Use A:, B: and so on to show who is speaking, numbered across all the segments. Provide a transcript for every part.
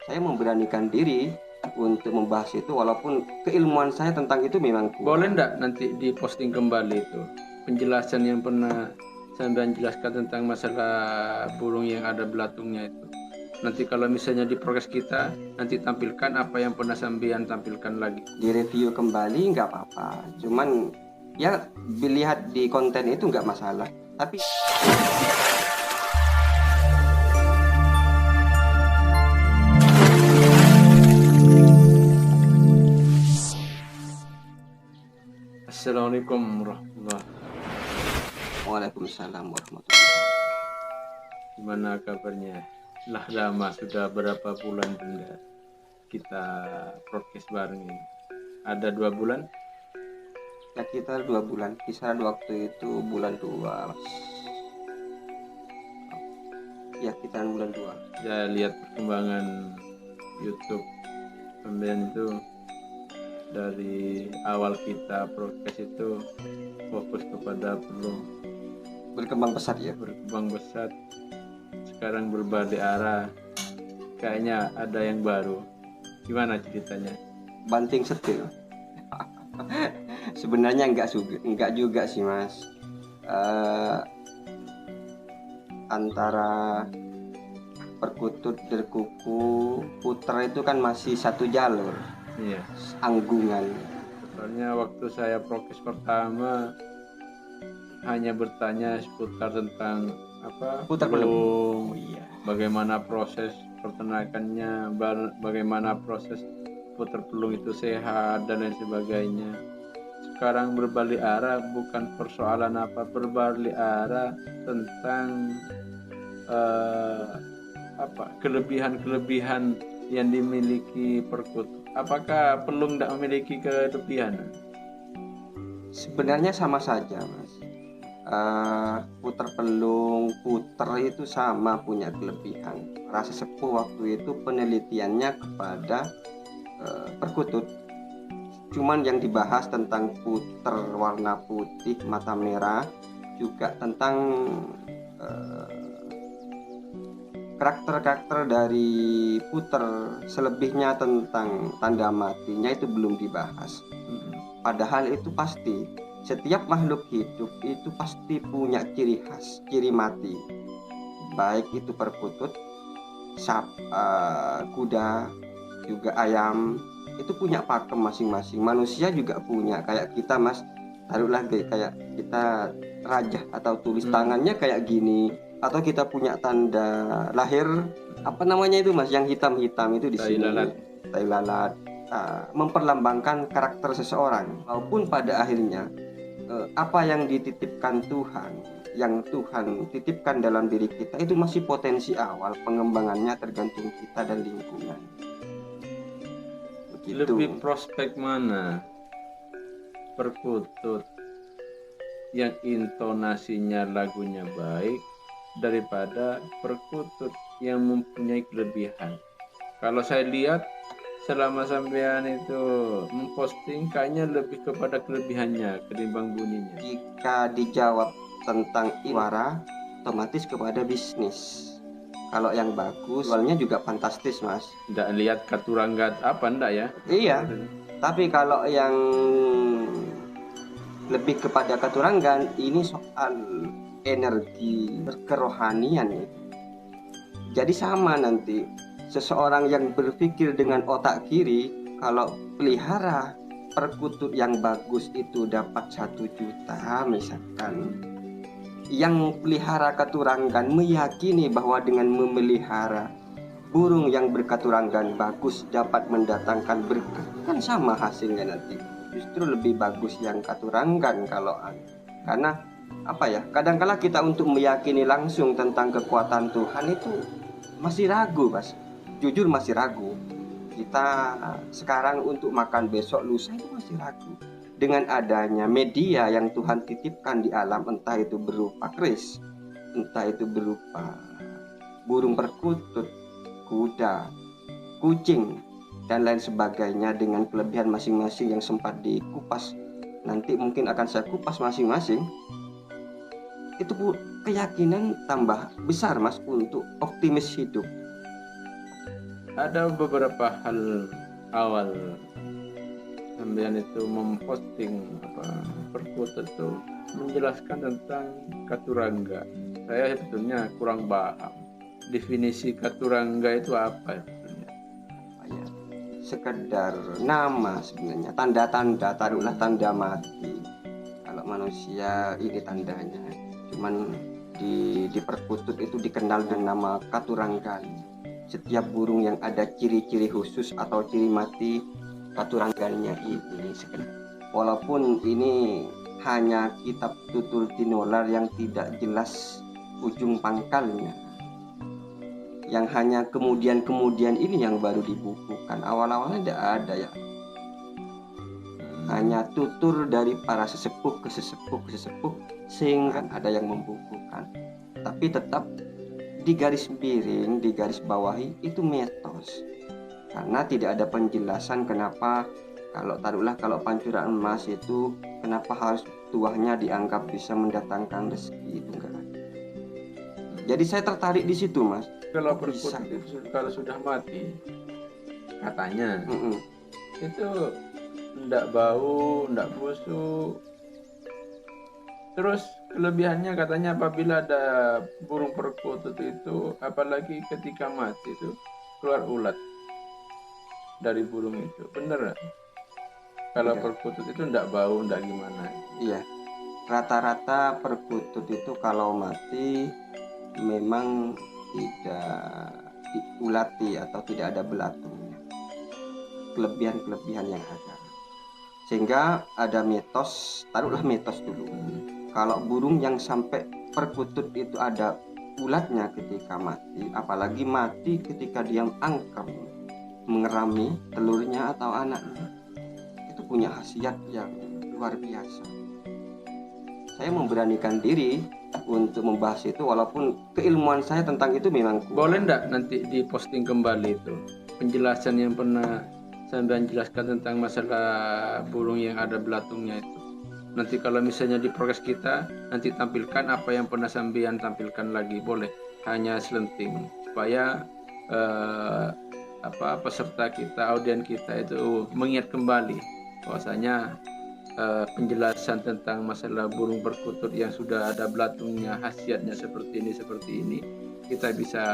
A: saya memberanikan diri untuk membahas itu, walaupun keilmuan saya tentang itu memang kurang.
B: Boleh enggak nanti diposting kembali itu penjelasan yang pernah Sambian jelaskan tentang masalah burung yang ada belatungnya itu. Nanti kalau misalnya di progres kita, nanti tampilkan apa yang pernah Sambian tampilkan lagi.
A: Direview kembali nggak apa-apa, cuman ya dilihat di konten itu nggak masalah. Tapi
B: Assalamualaikum warahmatullahi wabarakatuh.
A: Waalaikumsalam warahmatullahi.
B: Gimana kabarnya? Lah lama sudah berapa bulan benda kita podcast bareng ini. Ada 2 bulan?
A: Ya kita 2 bulan, kisaran waktu itu bulan 2 Mas. Ya kisaran bulan 2.
B: Ya lihat perkembangan YouTube Sambian itu dari awal kita podcast itu fokus kepada belum
A: Berkembang pesat ya.
B: berkembang pesat, sekarang berbalik arah, kayaknya ada yang baru. Gimana ceritanya?
A: Banting setir. Sebenarnya enggak juga sih Mas. Antara perkutut, derkuku, puter itu kan masih satu jalur,
B: Iya,
A: anggungan.
B: soalnya waktu saya prokes pertama hanya bertanya seputar tentang apa
A: Puter
B: belum,
A: Iya.
B: bagaimana proses peternakannya, bagaimana proses puter pelung itu sehat dan lain sebagainya. Sekarang berbalik arah, bukan persoalan apa, berbalik arah tentang kelebihan-kelebihan yang dimiliki perkutut. Apakah pelung tidak memiliki kelebihan?
A: Sebenarnya sama saja Mas. Puter pelung, puter itu sama punya kelebihan. Rasa sepuh waktu itu penelitiannya kepada perkutut. Cuman yang dibahas tentang puter warna putih, mata merah, juga tentang karakter-karakter dari puter, selebihnya tentang tanda matinya itu belum dibahas. Padahal itu pasti setiap makhluk hidup itu pasti punya ciri khas, ciri mati. Baik itu perkutut, kuda, juga ayam, itu punya pakem masing-masing. Manusia juga punya, kayak kita Mas, taruhlah kayak kita raja atau tulis tangannya kayak gini, atau kita punya tanda lahir apa namanya itu Mas, yang hitam-hitam itu di
B: Tai
A: sini,
B: lalat.
A: tai lalat, memperlambangkan karakter seseorang. Walaupun pada akhirnya apa yang dititipkan Tuhan, yang Tuhan titipkan dalam diri kita itu masih potensi awal, pengembangannya tergantung kita dan lingkungan. Begitu.
B: Lebih prospek mana? Perkutut yang intonasinya lagunya baik daripada perkutut yang mempunyai kelebihan. Kalau saya lihat selama Sambian itu memposting, kayaknya lebih kepada kelebihannya ketimbang bunyinya.
A: Jika dijawab tentang iwara, otomatis kepada bisnis. Kalau yang bagus, jualnya juga fantastis Mas.
B: Tidak lihat katuranggat apa enggak ya?
A: Iya. Tapi kalau yang lebih kepada keturangan, ini soal energi kerohanian ya. Jadi sama nanti seseorang yang berpikir dengan otak kiri, kalau pelihara perkutut yang bagus itu dapat 1 juta misalkan, yang pelihara keturangan meyakini bahwa dengan memelihara burung yang berketurangan bagus dapat mendatangkan berkah, kan sama hasilnya nanti. Justru lebih bagus yang keturangan kalau karena apa ya, kadangkala kita untuk meyakini langsung tentang kekuatan Tuhan itu masih ragu Mas, jujur masih ragu. Kita sekarang untuk makan besok lusa itu masih ragu. Dengan adanya media yang Tuhan titipkan di alam, entah itu berupa keris, entah itu berupa burung perkutut, kuda, kucing, dan lain sebagainya dengan kelebihan masing-masing yang sempat dikupas. Nanti mungkin akan saya kupas masing-masing. Itu keyakinan tambah besar Mas untuk optimis hidup.
B: ada beberapa hal awal sampean itu memposting perkutut itu menjelaskan tentang katurangga. Saya sebetulnya kurang paham definisi katurangga itu apa sebetulnya.
A: Ya, sekedar nama sebenarnya, tanda-tanda, taruhlah tanda mati. Kalau manusia ini tandanya, cuman di perkutut itu dikenal dengan nama katuranggan. Setiap burung yang ada ciri-ciri khusus atau ciri mati, katuranggannya ini sekedar. Walaupun ini hanya kitab tutur tinolar yang tidak jelas ujung pangkalnya, yang hanya kemudian ini yang baru dibukukan. Awal-awalnya tidak ada ya, hanya tutur dari para sesepuh ke sesepuh sehingga ada yang membukukan, tapi tetap di garis miring, di garis bawahi itu mitos, karena tidak ada penjelasan kenapa kalau pancuran emas itu kenapa harus tuahnya dianggap bisa mendatangkan rezeki, itu enggak ada. Jadi saya tertarik di situ, Mas.
B: Kalau perkutut itu kalau sudah mati katanya itu ndak bau, ndak busuk. Terus kelebihannya katanya apabila ada burung perkutut itu, apalagi ketika mati itu keluar ulat dari burung itu. Bener gak? Kalau perkutut itu ndak bau, ndak gimana?
A: Iya, rata-rata perkutut itu kalau mati memang tidak diulati atau tidak ada belatungnya. Kelebihan-kelebihan yang ada. Sehingga ada mitos, taruhlah mitos dulu. Kalau burung yang sampai perkutut itu ada ulatnya ketika mati, apalagi mati ketika dia angker mengerami telurnya atau anaknya, itu punya khasiat yang luar biasa. Saya memberanikan diri untuk membahas itu, walaupun keilmuan saya tentang itu memang kurang.
B: Boleh enggak nanti diposting kembali itu penjelasan yang pernah sampean jelaskan tentang masalah burung yang ada belatungnya itu? Nanti kalau misalnya di progres kita nanti tampilkan apa yang pernah sampean tampilkan lagi, boleh, hanya selenting supaya peserta kita, audien kita itu mengingat kembali bahwasanya penjelasan tentang masalah burung perkutut yang sudah ada belatungnya, khasiatnya seperti ini kita bisa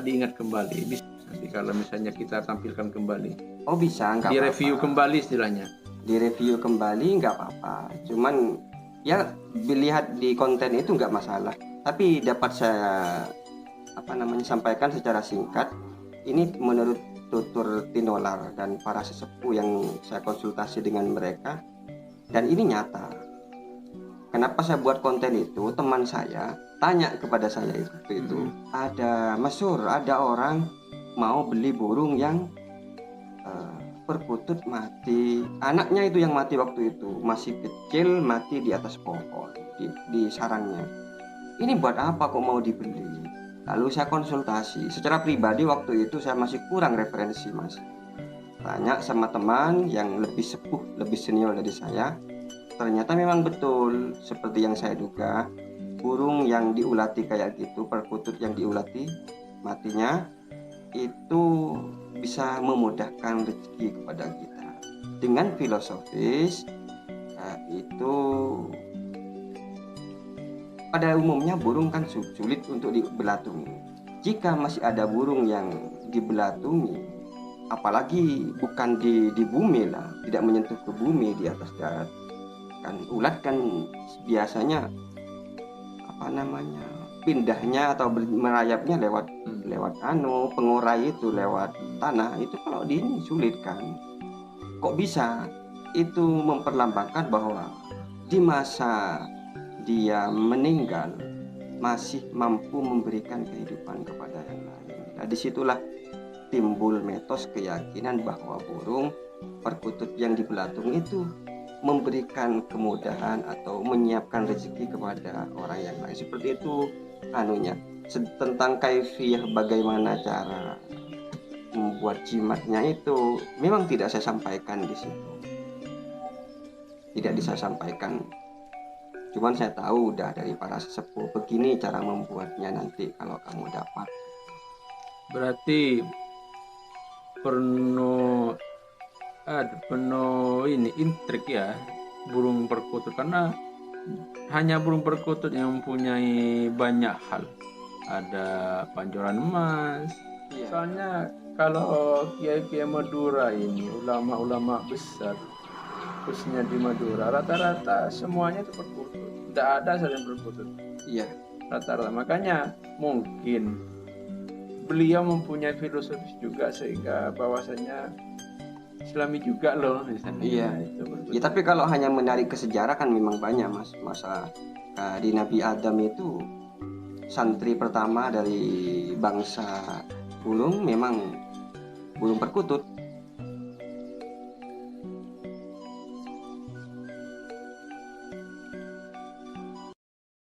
B: diingat kembali. Bisa nanti kalau misalnya kita tampilkan kembali.
A: Oh bisa, nggak
B: di
A: apa-apa.
B: Review kembali istilahnya.
A: Di review kembali nggak apa-apa. Cuman ya dilihat di konten itu nggak masalah. Tapi dapat saya sampaikan secara singkat. Ini menurut tutur tinolar dan para sesepuh yang saya konsultasi dengan mereka, dan ini nyata. Kenapa saya buat konten itu? Teman saya tanya kepada saya itu ada orang mau beli burung yang perkutut mati, anaknya itu yang mati waktu itu masih kecil, mati di atas pohon di sarangnya. Ini buat apa kok mau dibeli? Lalu saya konsultasi secara pribadi, waktu itu saya masih kurang referensi, Mas. Tanya sama teman yang lebih sepuh, lebih senior dari saya. Ternyata memang betul seperti yang saya duga, burung yang diulati kayak gitu, perkutut yang diulati matinya itu bisa memudahkan rezeki kepada kita. Dengan filosofis itu pada umumnya burung kan sulit untuk dibelatungi. Jika masih ada burung yang dibelatungi, apalagi bukan di bumi lah, tidak menyentuh ke bumi, di atas darat, kan ulat kan biasanya pindahnya atau merayapnya lewat pengurai itu, lewat tanah itu. Kalau di ini sulit kan. Kok bisa? Itu memperlambangkan bahwa di masa dia meninggal masih mampu memberikan kehidupan kepada yang lain. Nah, disitulah timbul mitos keyakinan bahwa burung perkutut yang dibelatung itu memberikan kemudahan atau menyiapkan rezeki kepada orang yang lain. Seperti itu tentang kaifiyah bagaimana cara membuat jimatnya itu memang tidak saya sampaikan di situ. Tidak bisa sampaikan. Cuman saya tahu udah dari para sesepuh, begini cara membuatnya nanti kalau kamu dapat.
B: Berarti penuh penuh ini intrik ya, burung perkutut, karena hanya burung perkutut yang mempunyai banyak hal. Ada pancoran emas.
A: Iya.
B: Soalnya kalau kiai-kiai Madura ini, ulama-ulama besar, khususnya di Madura, rata-rata semuanya itu perkutut. Tidak ada saja yang perkutut.
A: Iya.
B: Rata-rata. Makanya mungkin beliau mempunyai filosofis juga, sehingga bahwasanya Islami juga loh misalnya.
A: Iya.
B: Itu
A: Ya, tapi kalau hanya menarik ke sejarah kan memang banyak, Mas. Masa di Nabi Adam itu santri pertama dari bangsa burung memang burung perkutut.